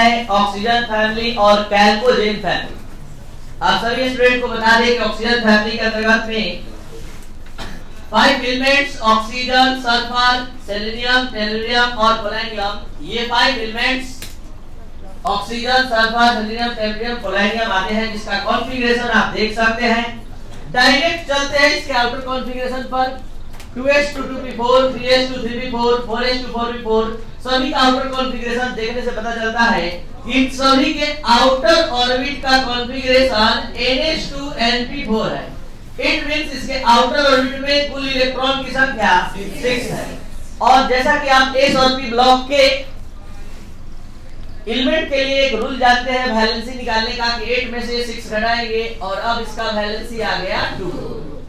है oxygen family और कैल्कोजेन family. आप सभी स्टूडेंट को बता दें कि ऑक्सीजन फैमिली के अंतर्गत में 5 elements oxygen, sulphur, selenium, tellurium और पोलोनियम, ये 5 elements oxygen, sulphur, selenium, tellurium, polonium आते हैं, जिसका कॉन्फ़िगरेशन आप देख सकते हैं। डायरेक्ट चलते हैं इसके आउटर कॉन्फ़िगरेशन पर। 2s2 2p4, 3s2 3p4, 4s2 4p4, सभी का आउटर कॉन्फ़िगरेशन देखने से पता चलता है इन सभी के आउटर ऑर्बिट का कॉन्फ़िगरेशन NH2np4 है। इट मींस इसके आउटर ऑर्बिट में कुल इलेक्ट्रॉन की संख्या 6 है। और जैसा कि आप s और p ब्लॉक के एलिमेंट के लिए एक रूल जानते हैं वैलेंसी निकालने का कि 8 में से 6 घटाएंगे और अब इसका वैलेंसी आ गया 2।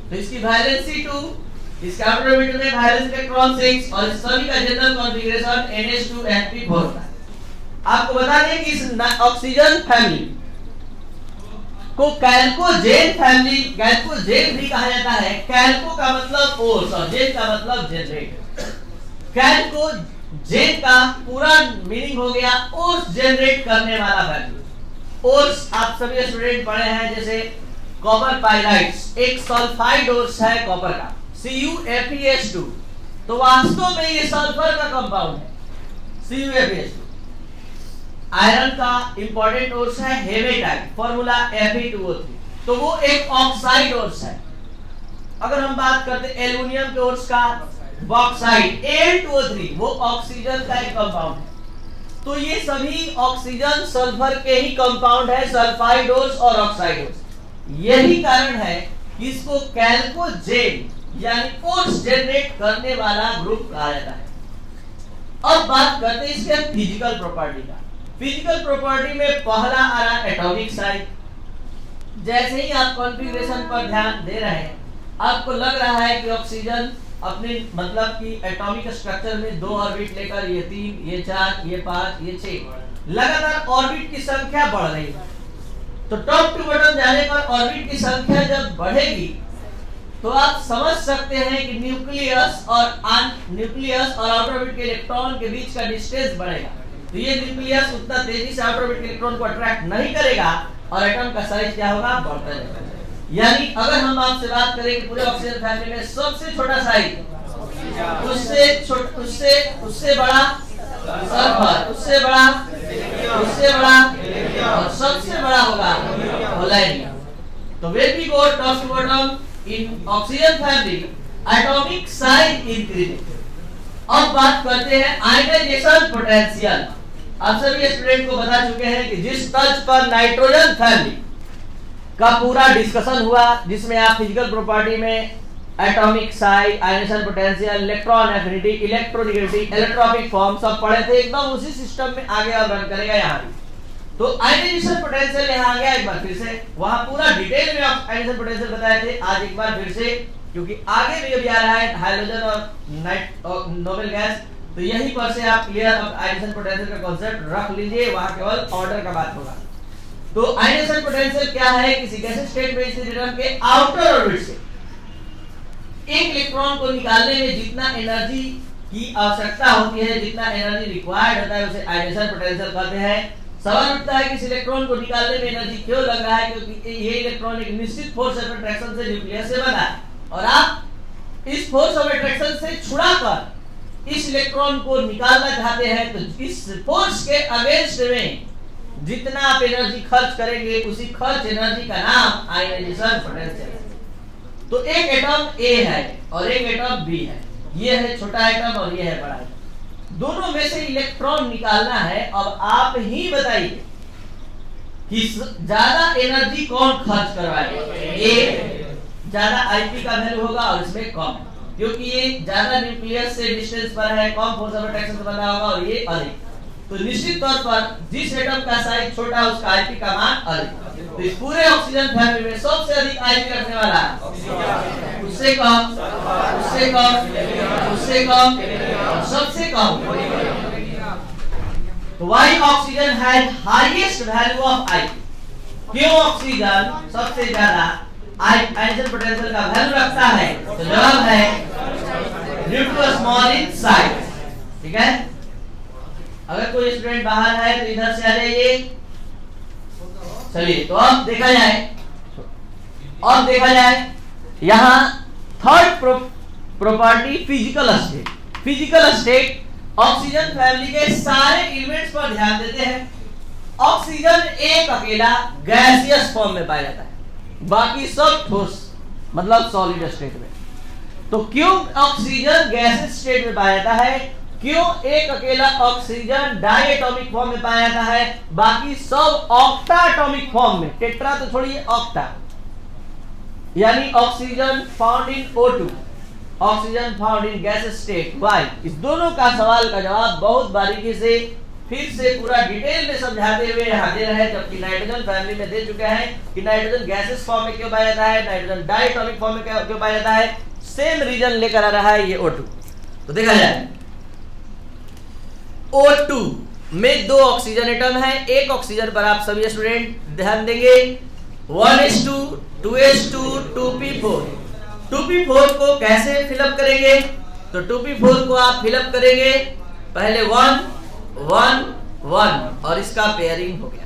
तो इसकी वैलेंसी 2, इसके आउटर ऑर्बिट में वैलेंस इलेक्ट्रॉन 6 और इस सभी का जनरल कॉन्फ़िगरेशन NH2np4 है। आपको बता दें कि इस ऑक्सीजन फैमिली को कैल्कोजेन फैमिली, कैल्कोजेन भी कहा जाता है। कैल्को का मतलब ओर्स और जेन का मतलब जनरेट। कैल्कोजेन का पूरा मीनिंग हो गया ओर्स जनरेट करने वाला फैमिली। ओर्स आप सभी स्टूडेंट पढ़े हैं, जैसे कॉपर पाइराइट्स एक सल्फाइड ओर्स है कॉपर का, CuFeS2। तो वास्तव में ये सल्फर का कंपाउंड है CuFeS2। आयरन का इंपॉर्टेंट ओर्स है हेमेटाइट, फॉर्मूला Fe2O3, तो वो एक ऑक्साइड ओर्स है। अगर हम बात करते हैं एल्युमिनियम के ओर्स का, बॉक्साइड Al2O3, वो ऑक्सीजन का एक कंपाउंड है। तो ये सभी ऑक्सीजन सल्फर के ही कंपाउंड है, सल्फाइड ओर्स और ऑक्साइड ओर्स। यही कारण है कि इसको कैल्कोजेन यानी ओर्स जनरेट करने वाला ग्रुप कहा जाता है। अब बात करते हैं इसके फिजिकल प्रॉपर्टी का। फिजिकल प्रॉपर्टी में पहला आ रहा है एटॉमिक साइज। जैसे ही आप कॉन्फ़िगरेशन पर ध्यान दे रहे हैं, आपको लग रहा है कि ऑक्सीजन अपने मतलब कि एटॉमिक स्ट्रक्चर में 2 ऑर्बिट लेकर ये 3, ये 4, ये 5, ये 6 लगातार ऑर्बिट की संख्या बढ़ रही है। तो टॉप टू बॉटम जाने पर ऑर्बिट की संख्या जब बढ़ेगी तो आप समझ सकते हैं कि न्यूक्लियस और आउटर ऑर्बिट के इलेक्ट्रॉन के बीच का डिस्टेंस बढ़ेगा। तो ये न्यूक्लियस उतना तेजी से आउटर ऑर्बिट के इलेक्ट्रॉन को अट्रैक्ट नहीं करेगा और एटम का साइज क्या होगा, बढ़ता जाएगा। यानी अगर हम आपसे बात करें कि पूरे ऑक्सीजन फैमिली में सबसे छोटा साइज, उससे बड़ा सल्फर, उससे बड़ा और सबसे बड़ा होगा पोलोनियम। तो when we go top to bottom in oxygen family, atomic size increases। अब बात करते हैं आयनाइजेशन पोटेंशियल। आप सभी स्टूडेंट को बता चुके हैं कि जिस तर्ज पर नाइट्रोजन फैमिली का पूरा डिस्कशन हुआ, जिसमें आप फिजिकल प्रॉपर्टी में atomic size, ionization potential, electron affinity, electronegativity, इलेक्ट्रोफिक फॉर्म सब पढ़े थे, एकदम उसी सिस्टम में आगे और रन करेगा यहाँ भी। तो आयनाइजेशन पोटेंशियल यहाँ आ गया एक बार फिर से, वहां पूरा डिटेल में आयनाइजेशन पोटेंशियल बताए थे, आज एक बार फिर से, क्योंकि आगे भी अभी आ रहा है हाइड्रोजन और नोबेल गैस, तो यहीं पर से आप क्लियर आयनाइजेशन पोटेंशियल का कांसेप्ट रख लीजिए, वहां केवल ऑर्डर का बात होगा। तो आयनाइजेशन पोटेंशियल क्या है, किसी गैसियस स्टेट में स्थित एटम के आउटर ऑर्बिट से एक इलेक्ट्रॉन को निकालने में जितना एनर्जी की आवश्यकता होती है, जितना एनर्जी रिक्वायर्ड होता है, उसे आयनाइजेशन पोटेंशियल कहते हैं। सवाल उठता है कि इस इलेक्ट्रॉन को निकालने में एनर्जी क्यों लग रहा है, क्योंकि ये इलेक्ट्रॉन एक निश्चित फोर्स ऑफ अट्रैक्शन से न्यूक्लियस से बना है और आप इस फोर्स ऑफ अट्रैक्शन से छुड़ाकर इस इलेक्ट्रॉन को निकालना चाहते हैं। तो इस फोर्स के अगेंस्ट में जितना आप एनर्जी खर्च करेंगे, उसी खर्च एनर्जी का नाम आयनाइजेशन पोटेंशियल है। तो एक एटम A है और एक एटम B है, ये है छोटा एटम और ये है बड़ा एटम, दोनों में से इलेक्ट्रॉन निकालना है। अब आप ही बताइए कि ज्यादा एनर्जी कौन खर्च करवाएगा। ये ज्यादा Ip का वैल्यू होगा और इसमें कम, क्योंकि ये ज्यादा न्यूक्लियस से डिस्टेंस पर है, कम फोर्स ऑफ अट्रैक्शन से बना होगा और ये अधिक। तो निश्चित तौर पर जिस एटम का साइज छोटा है उसका Ip का मान अधिक। तो इस पूरे ऑक्सीजन फैमिली में सबसे अधिक Ip रखने वाला है, उससे कम, उससे कम, उससे कम, सबसे कम। तो why oxygen has highest value of Ip। क्यों ऑक्सीजन सबसे ज्यादा आयनाइजेशन पोटेंशियल का वैल्यू रखता है? तो जवाब है due to small in size. ठीक है, अगर कोई स्टूडेंट बाहर है तो इधर से आ जाइए। चलिए तो अब देखा जाए यहाँ third property physical state. Physical state oxygen family के सारे एलिमेंट्स पर ध्यान देते हैं। ऑक्सीजन एक अकेला गैसियस फॉर्म में पाया जाता है, बाकी सब ठोस मतलब सॉलिड स्टेट में। तो क्यों ऑक्सीजन गैसियस स्टेट में पाया जाता है, क्यों एक अकेला ऑक्सीजन डायटोमिक फॉर्म में पाया जाता है, बाकी सब ऑक्टाटॉमिक फॉर्म में, टेट्रा तो छोड़िए ऑक्टा, यानी oxygen found in O2, oxygen found in gaseous state. Why? इस दोनों का सवाल का जवाब बहुत बारीकी से फिर से पूरा डिटेल में समझाते हुए यहाँ दे रहे हैं, जबकि नाइट्रोजन फैमिली में दे चुके हैं कि नाइट्रोजन गैसेस फॉर्म में क्यों पाया जाता है, नाइट्रोजन डायटोमिक फॉर्म में क्यों पाया जाता है। सेम रीजन लेकर आ रहा है ये O2। तो देखा जाए O2 में 2 ऑक्सीजन एटम है। एक ऑक्सीजन पर आप सभी स्टूडेंट ध्यान देंगे 1s2 2s2 2p4। 2p4 को कैसे फिलअप करेंगे, तो 2p4 को आप फिलअप करेंगे पहले 1 1 1 और इसका पेयरिंग हो गया।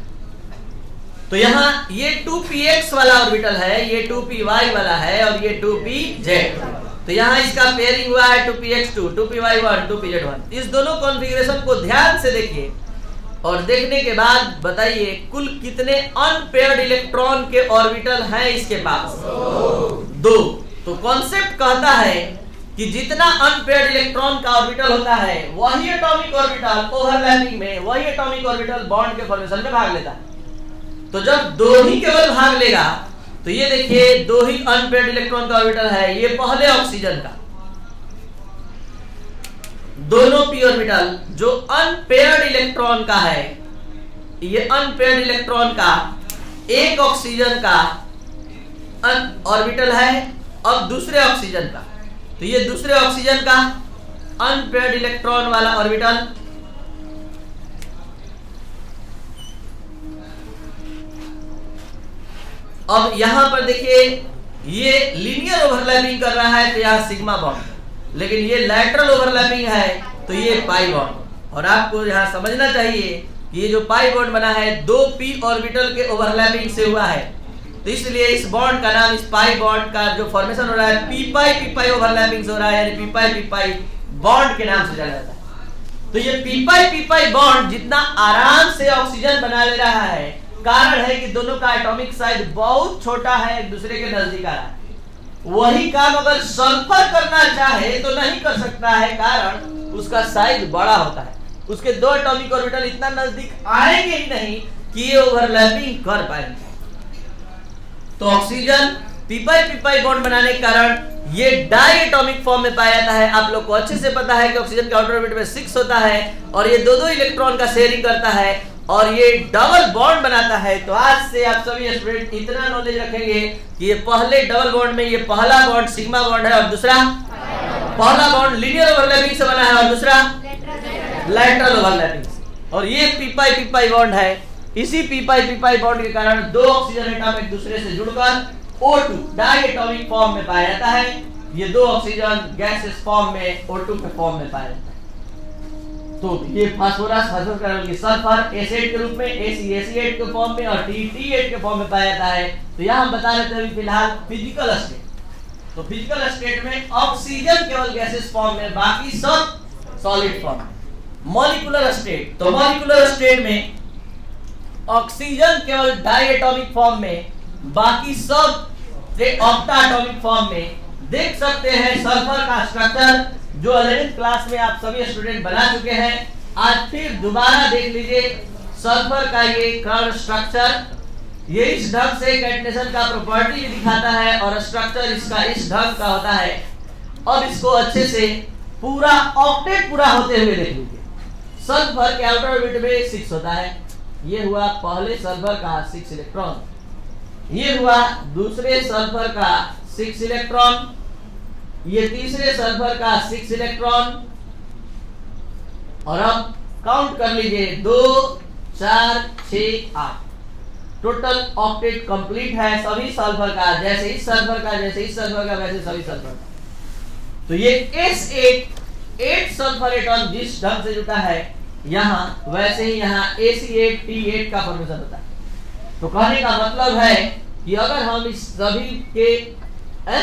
तो यहाँ ये 2px वाला ऑर्बिटल है, ये 2py वाला है और ये 2pz। तो यहाँ इसका पेयरिंग हुआ है 2px2 2py1 2pz1। इस दोनों कॉन्फ़िगरेशन को ध्यान से देखिए और देखने के बाद बताइए कुल कितने अनपेयर्ड इलेक्ट्रॉन के ऑर्बिटल हैं इसके पास, 2। तो कॉन्सेप्ट कहता है कि जितना अनपेयर्ड इलेक्ट्रॉन का ऑर्बिटल होता है वही एटॉमिक ऑर्बिटल ओवरलैपिंग में, वही एटॉमिक ऑर्बिटल बॉन्ड के फॉर्मेशन में भाग लेता है। तो जब 2 ही केवल भाग लेगा तो ये देखिए 2 ही अनपेयर्ड इलेक्ट्रॉन का ऑर्बिटल है, ये पहले ऑक्सीजन का। दोनों p ऑर्बिटल जो अनपेयर्ड इलेक्ट्रॉन का है, ये अनपेयर्ड इलेक्ट्रॉन का एक ऑक्सीजन का ऑर्बिटल है, अब दूसरे ऑक्सीजन का, तो ये दूसरे ऑक्सीजन का अनपेयर्ड इलेक्ट्रॉन वाला ऑर्बिटल। अब यहां पर देखिए ये लीनियर ओवरलैपिंग कर रहा है तो यहां सिग्मा बॉन्ड, लेकिन ये लैटरल ओवरलैपिंग है तो ये पाई बॉन्ड। और आपको यहां समझना चाहिए कि ये जो पाई बॉन्ड बना है 2p ऑर्बिटल के ओवरलैपिंग से हुआ है, तो इसलिए इस बॉन्ड का नाम, इस पाई बॉन्ड का जो फॉर्मेशन हो रहा है p पाई ओवरलैपिंग से हो रहा है, यानी p पाई बॉन्ड के नाम से जाना जाता है। तो ये p पाई बॉन्ड जितना आराम से ऑक्सीजन बना ले रहा है, कारण है कि दोनों का एटॉमिक साइज बहुत छोटा है, एक दूसरे के नजदीक आ रहा है। वही काम अगर सल्फर करना चाहे तो नहीं कर सकता है, कारण उसका साइज बड़ा होता है, उसके 2 एटॉमिक ऑर्बिटल इतना नजदीक आएंगे ही नहीं कि ये ओवरलैपिंग कर पाएंगे। तो ऑक्सीजन p पाई बॉन्ड बनाने के कारण ये डाई एटॉमिक फॉर्म में पाया जाता है। आप लोग को अच्छे से पता है कि ऑक्सीजन के आउटर ऑर्बिट में 6 होता है और ये 2 इलेक्ट्रॉन का शेयरिंग करता है और ये डबल बॉन्ड बनाता है। तो आज से आप सभी स्टूडेंट इतना नॉलेज रखेंगे कि ये पहले डबल बॉन्ड में ये पहला बॉन्ड सिग्मा बॉन्ड है और दूसरा, पहला बॉन्ड लीनियर ओवरलैपिंग से बना है और दूसरा लैटरल ओवरलैपिंग से, और ये p पाई बॉन्ड है। इसी p पाई बॉन्ड के कारण 2 ऑक्सीजन एटम एक दूसरे से जुड़कर O2 डाई एटॉमिक फॉर्म में पाया जाता है। ये 2 ऑक्सीजन गैसेस फॉर्म में O2 के फॉर्म में पाया जाता है। तो ये फास्फोरस की सल्फर एसिड के रूप में ACH के फॉर्म में और T8 के फॉर्म में पाया जाता है। तो यहाँ हम बता रहे थे फिलहाल फिजिकल स्टेट। तो फिजिकल स्टेट में ऑक्सीजन केवल गैसेस फॉर्म में, बाकी सब सॉलिड फॉर्म। मॉलिक्यूलर स्टेट, तो मॉलिक्यूलर स्टेट में ऑक्सीजन केवल डायटोमिक फॉर्म में, बाकी सब ऑक्टाटॉमिक फॉर्म में। देख सकते हैं सल्फर का स्ट्रक्चर जो 11th क्लास में आप सभी स्टूडेंट बना चुके हैं। आज फिर दोबारा देख लीजिए सल्फर का ये कर्व स्ट्रक्चर। ये इस ढंग से कैटनेशन का प्रॉपर्टी भी दिखाता है और स्ट्रक्चर इसका इस ढंग का होता है। अब इसको अच्छे से पूरा ऑक्टेट पूरा होते हुए देख लीजिए। सल्फर के आउटर ऑर्बिट में 6 होता है। ये हुआ पहले सल्फर का 6 इलेक्ट्रॉन, ये हुआ दूसरे सल्फर का 6 इलेक्ट्रॉन, ये तीसरे सल्फर का 6 इलेक्ट्रॉन। और अब काउंट कर लीजिए 2 4 6 8, टोटल ऑक्टेट कंप्लीट है सभी सल्फर का, जैसे इस सल्फर का, जैसे इस सल्फर का, वैसे सभी सल्फर का। तो ये S8 8 सल्फर एटॉम जिस ढंग से जुटा है यहाँ, वैसे ही यहाँ AC8T8 का फॉर्मेशन होता है। तो कहने का मतलब है कि अगर हम इस सभी के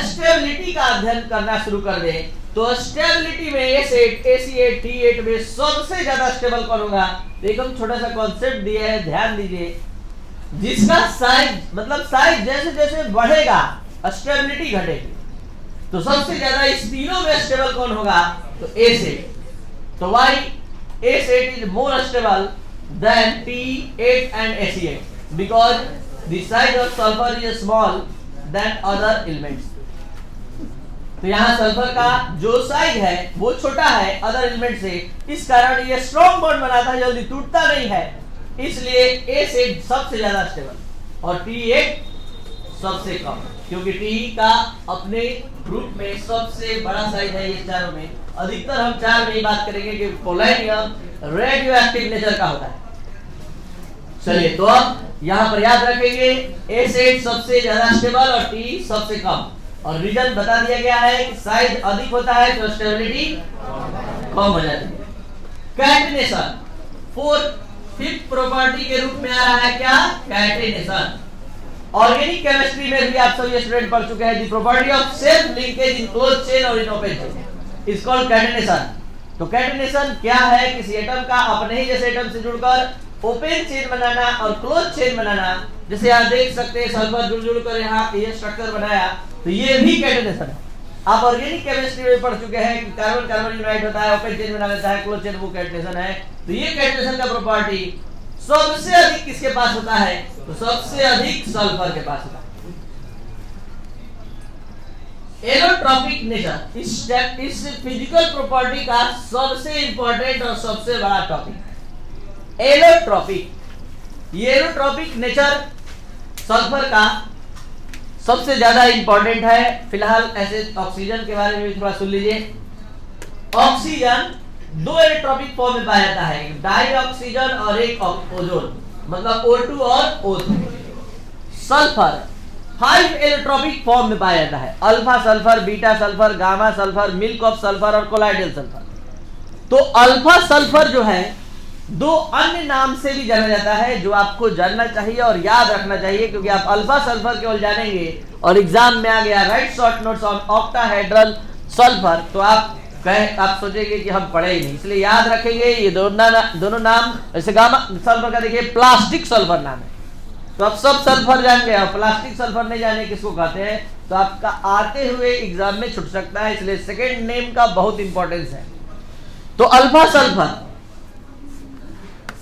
स्टेबिलिटी का अध्ययन करना शुरू कर दें तो स्टेबिलिटी में AC8T8 में सबसे ज्यादा स्टेबल कौन होगा? एक हम छोटा सा कॉन्सेप्ट दिया है, ध्यान दीजिए। जिसका साइज मतलब साइज जैसे जैसे बढ़ेगा स्टेबिलिटी घटेगी। तो सबसे ज्यादा इस तीनों में स्टेबल कौन होगा? तो A8। तो why A8 is more stable than T8 and AC8? Because the size of sulfur is small than other elements. तो यहाँ सल्फर का जो साइज है वो छोटा है अदर एलिमेंट से, इस कारण ये स्ट्रॉन्ग बॉन्ड बनाता है, जल्दी टूटता नहीं है। इसलिए A8 सबसे ज्यादा स्टेबल और T8 सबसे कम, क्योंकि T का अपने ग्रुप में सबसे बड़ा साइज है ये चारों में। अधिकतर हम चार में ही बात करेंगे कि पोलोनियम रेडियो एक्टिव नेचर का होता है। चलिए, तो अब यहाँ पर याद रखेंगे A8 सबसे ज्यादा स्टेबल और T सबसे कम, और रीजन बता दिया गया है कि साइज अधिक होता है तो स्टेबिलिटी कम हो जाती है। कैटेनेशन फिफ्थ प्रॉपर्टी के रूप में आ रहा है क्या? कैटेनेशन। ऑर्गेनिक केमिस्ट्री में भी आप सभी स्टूडेंट पढ़ चुके हैं। The property of self linkage in close chain और in open chain is called catenation. तो कैटेनेशन क्या है? किसी एटम का अपने ही जैसे एटम से जुड़कर ओपन चेन बनाना और क्लोज चेन बनाना। जैसे आप देख सकते हैं सल्फर जुड़ कर यहाँ ये स्ट्रक्चर बनाया, तो ये भी कैटेनेशन है। आप ऑर्गेनिक केमिस्ट्री में पढ़ चुके हैं कि कार्बन कार्बन यूनाइट होता है, ओपन चेन बना लेता है, क्लोज चेन वो कैटेनेशन है। तो ये कैटेनेशन का प्रॉपर्टी सबसे अधिक किसके पास होता है? तो सबसे अधिक सल्फर के पास होता है। एलोट्रॉपिक नेचर इस फिजिकल प्रॉपर्टी का सबसे इंपॉर्टेंट और सबसे बड़ा टॉपिक एलोट्रॉपिक। ये एलोट्रॉपिक नेचर सल्फर का सबसे ज्यादा इंपॉर्टेंट है। फिलहाल ऐसे ऑक्सीजन के बारे में भी थोड़ा सुन लीजिए। ऑक्सीजन दो एलोट्रॉपिक फॉर्म में पाया जाता है, डाई ऑक्सीजन और एक ओजोन, मतलब O2 और O3। सल्फर 5 एलोट्रॉपिक फॉर्म में पाया जाता है, alpha sulphur, beta sulphur, gamma sulphur, milk of sulphur और कोलाइडल सल्फर। तो अल्फा सल्फर जो है दो अन्य नाम से भी जाना जाता है, जो आपको जानना चाहिए और याद रखना चाहिए, क्योंकि आप अल्फा सल्फर केवल जानेंगे और एग्जाम में आ गया right short notes on octahedral sulphur, तो आप सोचेंगे कि हम पढ़े ही नहीं। इसलिए याद रखेंगे ये दोनों नाम। जैसे गामा सल्फर का देखिए प्लास्टिक सल्फर नाम है, तो आप सब सल्फर जान गए और प्लास्टिक सल्फर नहीं जाने किसको कहते हैं, तो आपका आते हुए एग्जाम में छूट सकता है। इसलिए सेकेंड नेम का बहुत इंपॉर्टेंस है। तो अल्फा सल्फर,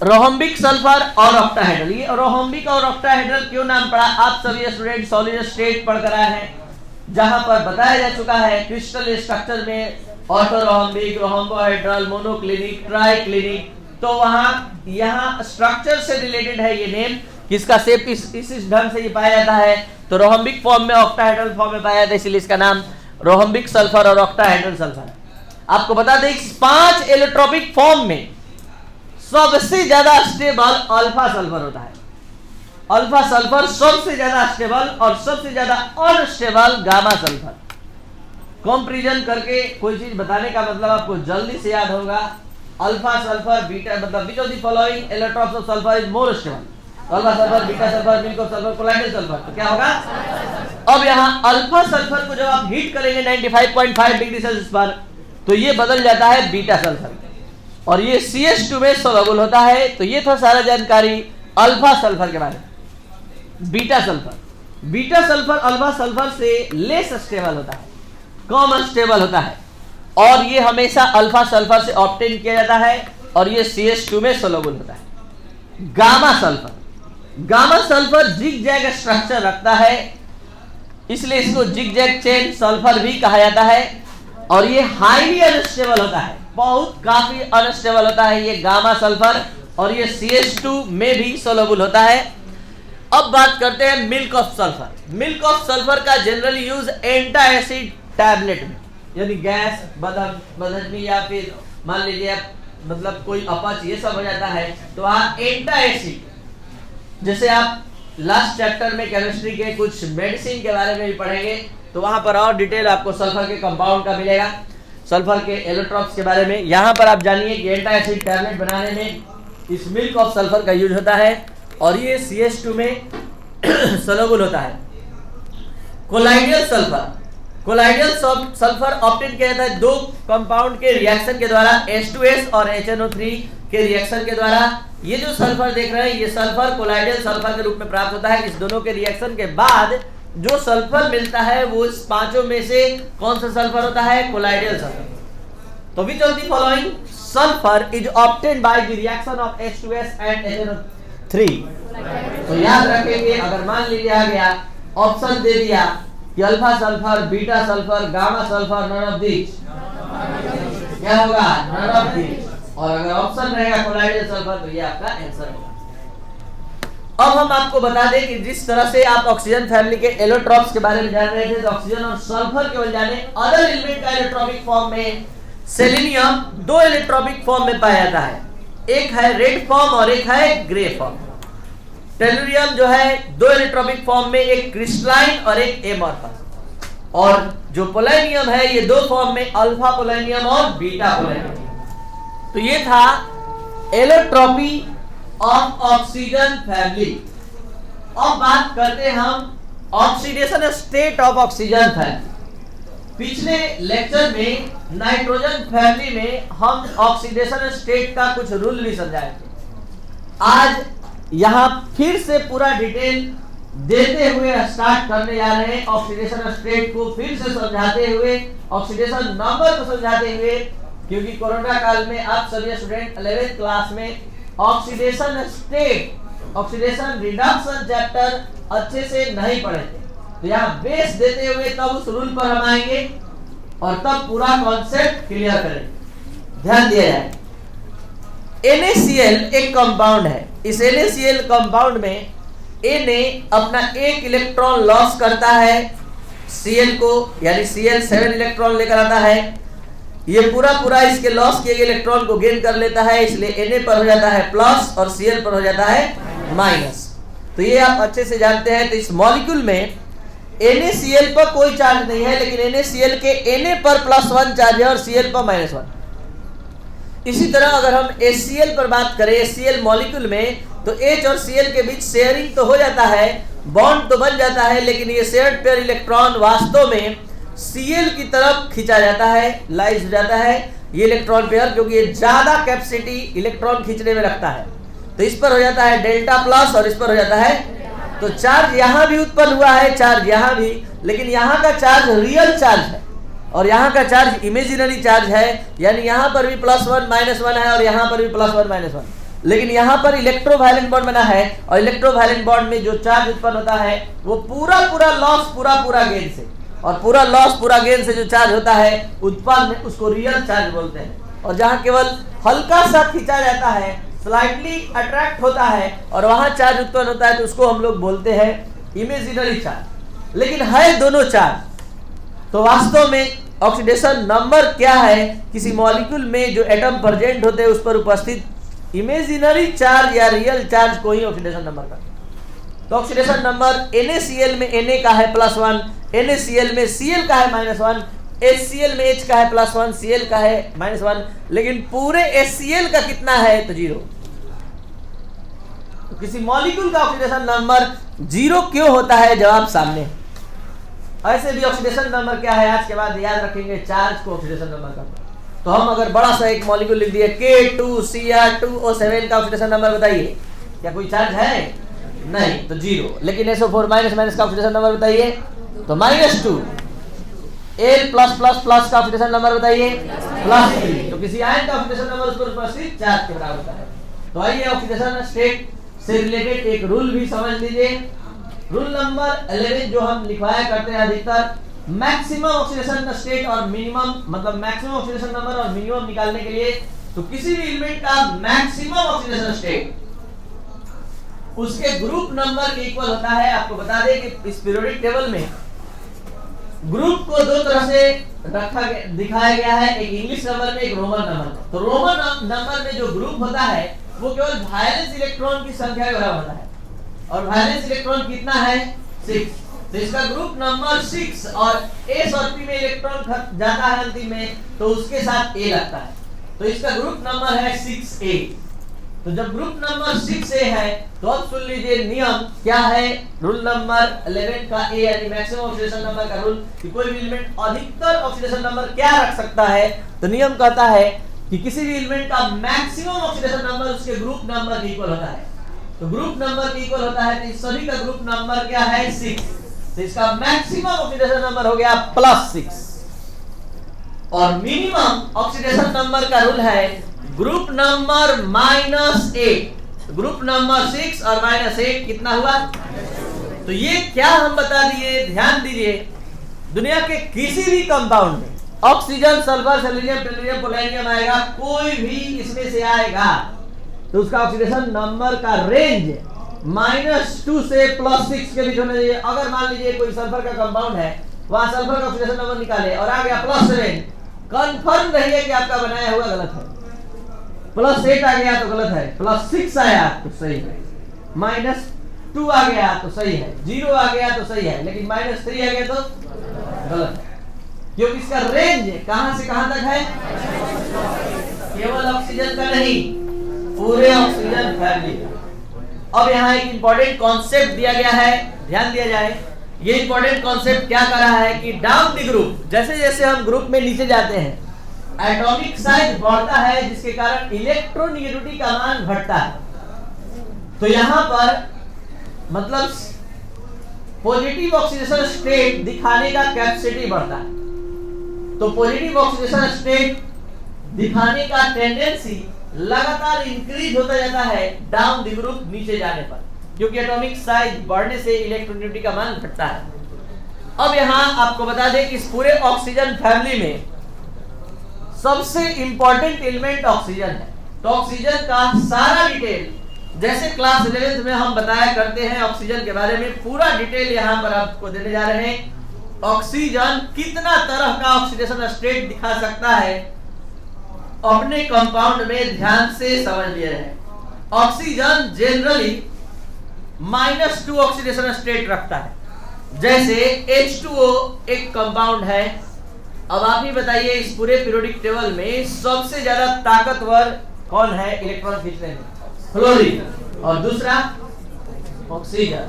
रोहम्बिक सल्फर और ऑक्टाहेड्रल। ये रोहम्बिक और ऑक्टाहेड्रल क्यों नाम पड़ा? आप सभी स्टूडेंट सॉलिड स्टेट पढ़कर आए हैं, जहां पर बताया जा चुका है क्रिस्टल स्ट्रक्चर में ऑटोरोहम्बिक, रोहम्बोहेड्रल, मोनोक्लिनिक, ट्राइक्लिनिक। तो वहां यहाँ स्ट्रक्चर से रिलेटेड है ये नेम, किसका शेप इस ढंग से ये पाया जाता है। तो रोहम्बिक फॉर्म में, ऑक्टाहेड्रल फॉर्म में पाया जाता है, इसलिए इसका नाम रोहम्बिक सल्फर और ऑक्टाहेड्रल सल्फर। आपको बता दें 5 एलोट्रॉपिक फॉर्म में सबसे ज्यादा स्टेबल अल्फा सल्फर होता है। अल्फा सल्फर सबसे ज्यादा स्टेबल और सबसे ज्यादा अनस्टेबल गामा सल्फर। कंपैरिजन करके कोई चीज बताने का मतलब आपको जल्दी से याद होगा। अल्फा सल्फर बीटा, मतलब विच of the following allotropes of sulphur is more stable? Alpha sulphur, beta sulphur, milk of sulphur, colloidal sulphur. तो क्या होगा? अब यहाँ अल्फा सल्फर को जब आप हीट करेंगे 95.5 डिग्री सेल्सियस पर, तो ये बदल जाता है बीटा सल्फर और ये CH2 में सोलबल होता है। तो ये था सारा जानकारी अल्फा सल्फर के बारे में। बीटा सल्फर अल्फा सल्फर से लेस स्टेबल होता है, कम स्टेबल होता है, और ये हमेशा अल्फा सल्फर से ऑब्टेन किया जाता है और ये CH2 में सोलबल होता है। गामा सल्फर जिग-जैग स्ट्रक्चर रखता है, इसलिए इसको जिग-जैग चेन सल्फर भी कहा जाता है। और ये हाईली अनस्टेबल होता है, बहुत काफी अनस्टेबल होता है ये गामा सल्फर, और ये CH2 में भी सोलबल होता है। अब बात करते हैं milk of sulphur. Milk of sulphur का जनरली यूज एंटासिड टैबलेट में, यानी गैस, बदहजमी या फिर मान लीजिए आप मतलब कोई अपच ये सब हो जाता है, तो वहां एंटासिड, जैसे आप लास्ट चैप्टर में केमिस्ट्री के कुछ मेडिसिन के बारे में भी पढ़ेंगे, तो वहां पर और डिटेल आपको सल्फर के कंपाउंड का मिलेगा। सल्फर के एलोट्रॉप्स के बारे में। यहाँ पर आप जानिए कि एंटासिड टैबलेट बनाने में इस मिल्क ऑफ सल्फर का यूज होता है और ये CH2 में सोलुबल होता है। Colloidal sulphur, colloidal sulphur obtain किया जाता है दो कंपाउंड के रिएक्शन के द्वारा, H2S और HNO3 के रिएक्शन के द्वारा। ये जो सल्फर देख रहे हैं ये सल्फर कोलाइडियल सल्फर के रूप में प्राप्त होता है। इस दोनों के रिएक्शन के बाद जो सल्फर मिलता है वो इस पांचों में से कौन सा सल्फर होता है? Colloidal sulphur. तो which of the following sulphur is obtained by the reaction of H2S and HNO3? तो याद रखेंगे, अगर मान लिया गया ऑप्शन दे दिया कि alpha sulphur, beta sulphur, gamma sulphur, none of this, क्या होगा? None of this. और अगर ऑप्शन रहेगा कोलाइडियल सल्फर तो ये आपका आंसर होगा। अब हम आपको बता दें कि जिस तरह से आप ऑक्सीजन फैमिली के एलोट्रॉप्स के बारे में जान रहे थे, तो ऑक्सीजन और सल्फर केवल जाने, अदर एलिमेंट का इलेक्ट्रॉनिक फॉर्म में सेलेनियम दो इलेक्ट्रॉनिक फॉर्म में पाया जाता है, एक है रेड फॉर्म और एक है ग्रे फॉर्म। टेलुरियम जो है दो इलेक्ट्रॉनिक फॉर्म में, एक क्रिस्टलाइन और एक एमॉर्फस। और जो पोलेनियम है ये दो फॉर्म में, अल्फा पोलेनियम और बीटा पोलेनियम। तो ये था एलोट्रॉपी ऑफ ऑक्सीजन फैमिली। अब बात करते हैं हम oxidation state of oxygen family. पिछले लेक्चर में नाइट्रोजन फैमिली में हम ऑक्सीडेशन स्टेट का कुछ रूल भी समझाए थे। आज यहां फिर से पूरा डिटेल देते हुए स्टार्ट करने जा रहे हैं। ऑक्सीडेशन स्टेट को फिर से समझाते हुए, ऑक्सीडेशन नंबर को समझाते हुए, क्योंकि कोरोना काल में आप सभी स्टूडेंट 11th क्लास में oxidation state, oxidation reduction chapter अच्छे से नहीं पढ़े थे। तो यहाँ बेस देते हुए तब उस रूल पर हम आएंगे और तब पूरा कॉन्सेप्ट क्लियर करेंगे। ध्यान दिया जाए, NaCl एक कंपाउंड है। इस NaCl कंपाउंड में Na अपना एक इलेक्ट्रॉन लॉस करता है Cl को, यानी Cl 7 इलेक्ट्रॉन लेकर आता है। ये पूरा इसके लॉस किए गए इलेक्ट्रॉन को गेन कर लेता है, इसलिए Na पर हो जाता है प्लस और Cl पर हो जाता है माइनस। तो ये आप अच्छे से जानते हैं। तो इस मॉलिक्यूल में NaCl पर कोई चार्ज नहीं है, लेकिन NaCl के Na पर +1 चार्ज है और Cl पर -1। इसी तरह अगर हम HCl पर बात करें, HCl मॉलिक्यूल में, तो H और Cl के बीच शेयरिंग तो हो जाता है, बॉन्ड तो बन जाता है, लेकिन ये शेयर्ड पेयर इलेक्ट्रॉन वास्तव में Cl की तरफ खींचा जाता है, लाइज हो जाता है ये इलेक्ट्रॉन पेयर, क्योंकि ये ज्यादा कैपेसिटी इलेक्ट्रॉन खींचने में रखता है। तो इस पर हो जाता है डेल्टा प्लस और इस पर हो जाता है, तो चार्ज यहाँ भी उत्पन्न हुआ है, चार्ज यहाँ भी, लेकिन यहाँ का चार्ज रियल चार्ज है और यहाँ का चार्ज इमेजिनरी चार्ज है। यानी यहाँ पर भी +1 -1 है और यहाँ पर भी +1 -1, लेकिन यहाँ पर इलेक्ट्रोवायलेंट बॉन्ड बना है और इलेक्ट्रोवायलेंट बॉन्ड में जो चार्ज उत्पन्न होता है वो पूरा लॉस पूरा गेन से, और पूरा लॉस पूरा गेन से जो चार्ज होता है उत्पन्न, उसको रियल चार्ज बोलते हैं। और जहाँ केवल हल्का सा खींचा जाता है, स्लाइटली अट्रैक्ट होता है और वहां चार्ज उत्पन्न होता है, तो उसको हम लोग बोलते हैं इमेजिनरी चार्ज। लेकिन है दोनों चार्ज। तो वास्तव में ऑक्सीडेशन नंबर क्या है? किसी मॉलिक्यूल में जो एटम प्रेजेंट होते हैं उस पर उपस्थित इमेजिनरी चार्ज या रियल चार्ज को ही ऑक्सीडेशन नंबर का। तो ऑक्सीडेशन नंबर NaCl में Na का है +1, NaCl में Cl का है -1, HCl में H का है +1, Cl का है -1, लेकिन पूरे HCl का कितना है? तो 0। तो किसी मॉलिक्यूल का ऑक्सीडेशन नंबर 0 क्यों होता है? जवाब सामने है। ऐसे भी ऑक्सीडेशन नंबर क्या है आज के बाद याद रखेंगे, चार्ज को ऑक्सीडेशन नंबर का। तो हम अगर बड़ा सा एक मॉलिक्यूल लिख दिए K2Cr2O7 का ऑक्सीडेशन नंबर बताइए, क्या कोई चार्ज है? नहीं, तो 0। लेकिन SO4 माइनस का ऑक्सीडेशन नंबर बताइए, तो -2। L+++ का ऑक्सीडेशन नंबर बताइए, +3। तो किसी आयन का ऑक्सीडेशन नंबर उस पर उपस्थित चार्ज के बराबर होता है। तो आइए ऑक्सीडेशन स्टेट से रिलेटेड एक रूल भी समझ लीजिए। रूल नंबर 11 जो हम लिखवाया करते हैं अधिकतर, मैक्सिमम ऑक्सीडेशन स्टेट और मिनिमम, मतलब मैक्सिमम ऑक्सीडेशन नंबर और मिनिमम निकालने के लिए, तो किसी भी एलिमेंट का मैक्सिमम ऑक्सीडेशन स्टेट उसके ग्रुप नंबर के इक्वल होता है। आपको बता दें कि इस पीरियोडिक टेबल में ग्रुप को दो तरह से दिखाया गया है, एक इंग्लिश नंबर में, एक रोमन नंबर में। तो रोमन नंबर में जो ग्रुप होता है वो केवल वायलेंस इलेक्ट्रॉन की संख्या के बराबर होता है, और वायलेंस इलेक्ट्रॉन कितना है? 6। तो इसका ग्रुप नंबर 6 और S और P में इलेक्ट्रॉन जाता है अंतिम में, तो उसके साथ A लगता है, तो इसका ग्रुप नंबर है 6A। तो जब ग्रुप नंबर 6A है तो अब सुन लीजिए नियम क्या है, रूल नंबर 11 का A यानी मैक्सिमम ऑक्सीडेशन नंबर का रूल कि कोई भी एलिमेंट अधिकतर ऑक्सीडेशन नंबर क्या रख सकता है। तो नियम कहता है कि किसी भी एलिमेंट का मैक्सिमम ऑक्सीडेशन नंबर उसके ग्रुप नंबर के इक्वल होता है। तो ग्रुप नंबर के इक्वल होता है, तो इस सभी का ग्रुप नंबर क्या है 6, तो इसका मैक्सिमम ऑक्सीडेशन नंबर हो गया +6 और मिनिमम ऑक्सीडेशन नंबर का रूल है ग्रुप नंबर -8। ग्रुप नंबर 6 और -8 कितना हुआ? तो ये क्या हम बता दिए, ध्यान दीजिए, दुनिया के किसी भी कंपाउंड में oxygen, sulphur, selenium, tellurium, polonium आएगा, कोई भी इसमें से आएगा तो उसका ऑक्सीडेशन नंबर का रेंज -2 से +6 के बीच होना चाहिए। अगर मान लीजिए कोई सल्फर का कंपाउंड है, वहां सल्फर का ऑक्सीडेशन नंबर निकाले और आ गया +7, कंफर्म रहिए कि आपका बनाया हुआ गलत है। +8 आ गया तो गलत है, +6 आया तो सही है, -2 आ गया तो सही है, 0 आ गया तो सही है, लेकिन -3 आ गया तो गलत है, क्योंकि इसका रेंज कहां से कहां तक है, केवल ऑक्सीजन का नहीं, पूरे ऑक्सीजन फैमिली का। अब यहाँ एक इंपॉर्टेंट कॉन्सेप्ट दिया गया है, ध्यान दिया जाए। ये इंपॉर्टेंट कॉन्सेप्ट क्या कर रहा है कि डाउन द ग्रुप, जैसे जैसे हम ग्रुप में नीचे जाते हैं एटॉमिक साइज बढ़ता है, जिसके कारण इलेक्ट्रोनेगेटिविटी का मान घटता है। तो यहाँ पर मतलब पॉजिटिव ऑक्सीडेशन स्टेट दिखाने का कैपेसिटी बढ़ता है। तो पॉजिटिव ऑक्सीडेशन स्टेट दिखाने का टेंडेंसी लगातार इंक्रीज होता जाता है डाउन द ग्रुप नीचे जाने पर, क्योंकि एटॉमिक साइज बढ़ने से इलेक्ट्रोनेगेटिविटी का मान घटता है। अब यहाँ आपको बता दें कि इस पूरे ऑक्सीजन फैमिली में सबसे इंपॉर्टेंट एलिमेंट ऑक्सीजन है। तो ऑक्सीजन का सारा डिटेल, जैसे क्लास 11th में हम बताया करते हैं ऑक्सीजन के बारे में, पूरा डिटेल यहाँ पर आपको देने जा रहे हैं। ऑक्सीजन कितना तरह का ऑक्सीडेशन स्टेट दिखा सकता है अपने कंपाउंड में ध्यान से समझ लिए रहे। ऑक्सीजन जनरली -2 ऑक्सीडेशन स्टेट रखता है, जैसे H2O एक कंपाउंड है। अब आप ही बताइए इस पूरे पीरियोडिक टेबल में सबसे ज्यादा ताकतवर कौन है इलेक्ट्रॉन खींचने में? फ्लोरीन। और दूसरा ऑक्सीजन।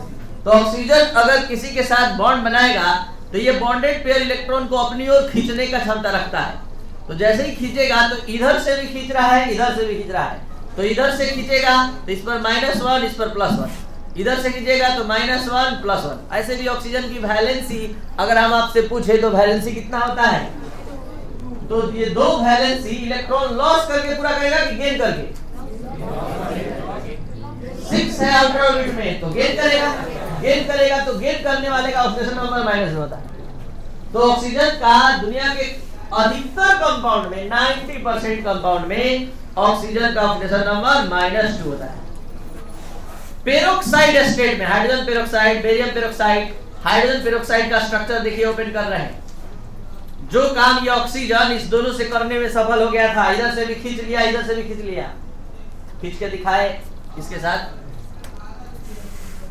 तो ऑक्सीजन अगर किसी के साथ बॉन्ड बनाएगा तो ये बॉन्डेड पेयर इलेक्ट्रॉन को अपनी ओर खींचने का क्षमता रखता है। तो जैसे ही खींचेगा तो इधर से भी खींच रहा है, इधर से भी खींच रहा है। तो इधर से खींचेगा तो इस पर -1, इस पर +1, इधर से खींचेगा तो -1 +1। ऐसे भी ऑक्सीजन की वैलेंसी अगर हम आपसे पूछे तो वैलेंसी कितना होता है? तो ये 2 वैलेंसी इलेक्ट्रॉन लॉस करके पूरा करेगा कि गेन करके? 6 है आउटर ऑर्बिट में तो गेन करेगा, गेन करेगा तो गेन करने वाले का ऑक्सीडेशन नंबर -1 होता है। तो ऑक्सीजन का दुनिया के अधिकतर कंपाउंड में 90% कंपाउंड में ऑक्सीजन का ऑक्सीडेशन नंबर -2 होता है। पेरोक्साइड स्टेट में hydrogen peroxide, barium peroxide, hydrogen peroxide का स्ट्रक्चर देखिए ओपन कर रहे हैं। जो काम ये ऑक्सीजन इस दोनों से करने में सफल हो गया था, इधर से भी खींच लिया, इधर से भी खींच लिया, खींच के दिखाए इसके साथ।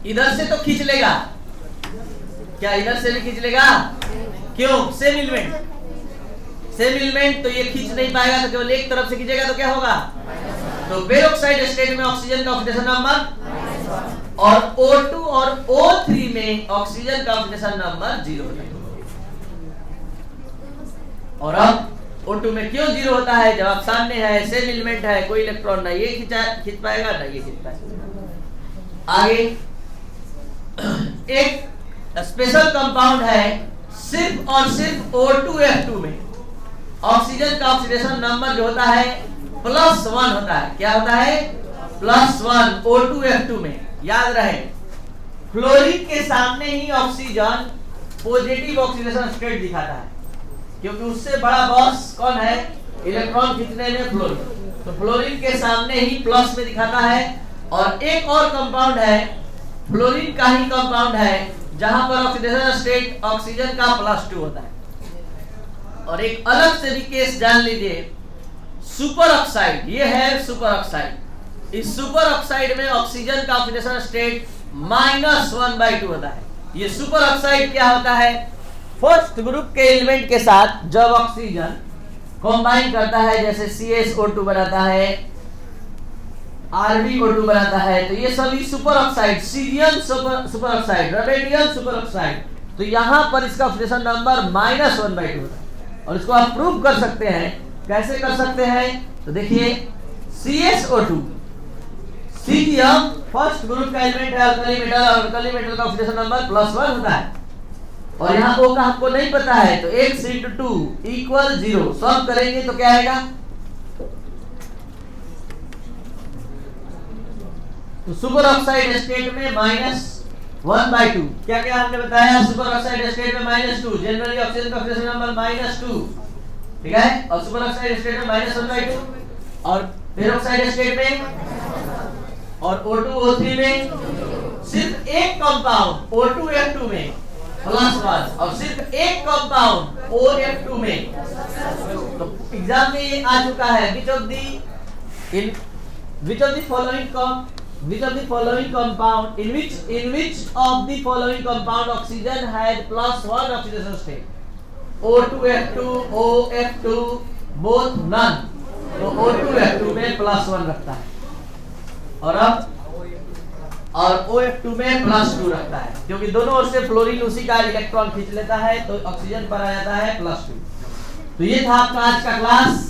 इधर से तो खींच लेगा, क्या इधर से भी खींच लेगा? क्यों? सेम एलिमेंट, सेम एलिमेंट, तो ये खींच नहीं पाएगा, तो केवल एक तरफ से खींचेगा तो क्या होगा? तो पेरोक्साइड स्टेट में ऑक्सीजन का ऑक्सीडेशन नंबर और O2 और O3 में ऑक्सीजन का ऑक्सीडेशन नंबर 0 होता है। और अब O2 में क्यों 0 होता है? जवाब सामने है, सेम एलिमेंट है, कोई इलेक्ट्रॉन ना ये खींच पाएगा ना ये खींच पाएगा। आगे एक स्पेशल कंपाउंड है, सिर्फ और सिर्फ O2F2 में ऑक्सीजन का ऑक्सीडेशन नंबर जो होता है +1 होता है। क्या होता है? +1 O2F2 में। याद रहे फ्लोरीन के सामने ही ऑक्सीजन पॉजिटिव ऑक्सीडेशन स्टेट दिखाता है, क्योंकि उससे बड़ा बॉस कौन है इलेक्ट्रॉन खींचने में? फ्लोरीन। तो फ्लोरीन के सामने ही प्लस में दिखाता है। और एक और कंपाउंड है, फ्लोरीन का ही कंपाउंड है, जहां पर ऑक्सीडेशन स्टेट ऑक्सीजन का +2 होता है। और एक अलग से भी केस जान लीजिए, सुपर ऑक्साइड। ये है सुपर ऑक्साइड। इस सुपर ऑक्साइड में ऑक्सीजन का ऑक्सीडेशन स्टेट -1/2 होता है। ये सुपर ऑक्साइड क्या होता है? फर्स्ट ग्रुप के एलिमेंट के साथ जब ऑक्सीजन कंबाइन करता है, जैसे CSO2 बनाता है, RbO2 बनाता है, तो ये सभी super oxide, Syrian super oxide, radial super oxide, तो यहाँ पर इसका ऑक्सीडेशन नंबर -1/2 होता है। और इसको आप प्रूव कर सकते हैं। कैसे कर सकते हैं? तो देखिए CSO2 सीरियम फर्स्ट ग्रुप का एलिमेंट है, अल्कली मेटल, और अल्कली मेटल का ऑक्सीडेशन नंबर +1 होता है। और यहाँ O का हमको नहीं पता है, तो x × 2 = 0 सॉल्व करेंगे तो क्या आएगा? तो सुपर ऑक्साइड स्टेट में -1/2। क्या क्या हमने बताया? सुपर ऑक्साइड स्टेट में -2, जनरली ऑक्सीजन का ऑक्सीडेशन नंबर -2, ठीक है। और सुपर ऑक्साइड स्टेट में -1/2, और पेरोक्साइड स्टेट में और O2O3 में सिर्फ एक कंपाउंड O2F2 में +1, और सिर्फ एक कंपाउंड OF2 में। तो एग्जाम में ये आ चुका है, which of the following compound, in which of the following compound oxygen had +1 oxidation state? O2F2, OF2, both none, तो O2F2 में +1 रखता है, और OF2 में +2 रखता है, क्योंकि दोनों ओर से फ्लोरीन उसी का इलेक्ट्रॉन खींच लेता है, तो ऑक्सीजन पर आ जाता है +2। तो ये था आपका आज का क्लास।